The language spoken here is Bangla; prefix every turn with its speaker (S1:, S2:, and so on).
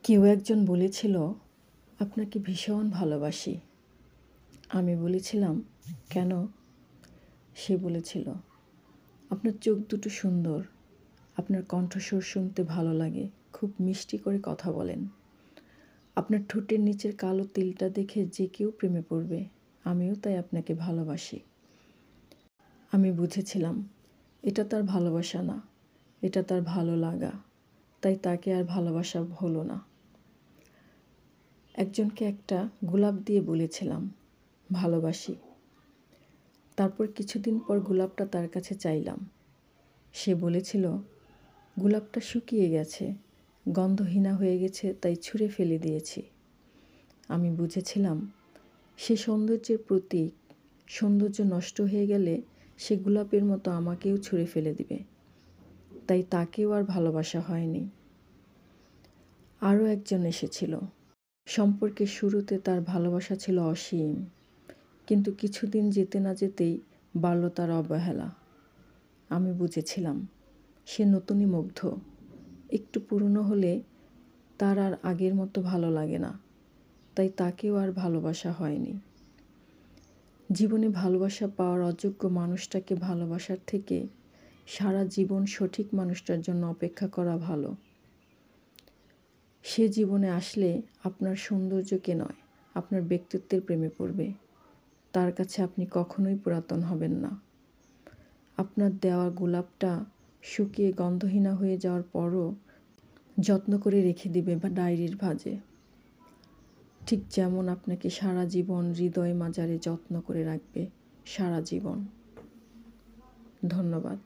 S1: কেউ একজন বলেছিল, আপনাকে ভীষণ ভালোবাসি। আমি বলেছিলাম, কেন? সে বলেছিল, আপনার চোখ দুটো সুন্দর, আপনার কণ্ঠস্বর শুনতে ভালো লাগে, খুব মিষ্টি করে কথা বলেন। আপনার ঠোঁটের নিচের কালো তিলটা দেখে যে কেউ প্রেমে পড়বে, আমিও তাই আপনাকে ভালোবাসি। আমি বুঝেছিলাম এটা তার ভালোবাসা না, এটা তার ভালো লাগা, তাই তাকে আর ভালোবাসা হলো না। একজনকে একটা গোলাপ দিয়ে বলেছিলাম ভালোবাসি। তারপর কিছুদিন পর গোলাপটা তার কাছে চাইলাম। সে বলেছিল, গোলাপটা শুকিয়ে গেছে, গন্ধহীনা হয়ে গেছে, তাই ছুঁড়ে ফেলে দিয়েছি। আমি বুঝেছিলাম সে সৌন্দর্যের প্রতীক, সৌন্দর্য নষ্ট হয়ে গেলে সে গোলাপের মতো আমাকেও ছুঁড়ে ফেলে দিবে, তাই তাকেও আর ভালোবাসা হয়নি। আরও একজন এসেছিল। সম্পর্কের শুরুতে তার ভালোবাসা ছিল অসীম, কিন্তু কিছুদিন যেতে না যেতেই বাড়ল তার অবহেলা। আমি বুঝেছিলাম সে নতুনই মুগ্ধ, একটু পুরনো হলে তার আর আগের মতো ভালো লাগে না, তাই তাকেও আর ভালোবাসা হয়নি। জীবনে ভালোবাসা পাওয়ার অযোগ্য মানুষটাকে ভালোবাসার থেকে সারা জীবন সঠিক মানুষটার জন্য অপেক্ষা করা ভালো। সে জীবনে আসলে আপনার সৌন্দর্যকে নয়, আপনার ব্যক্তিত্বের প্রেমে পড়বে। তার কাছে আপনি কখনোই পুরাতন হবেন না। আপনার দেওয়া গোলাপটা শুকিয়ে গন্ধহীনা হয়ে যাওয়ার পরও যত্ন করে রেখে দিবে বা ডায়েরির ভাঁজে, ঠিক যেমন আপনাকে সারা জীবন হৃদয় মাজারে যত্ন করে রাখবে সারা জীবন। ধন্যবাদ।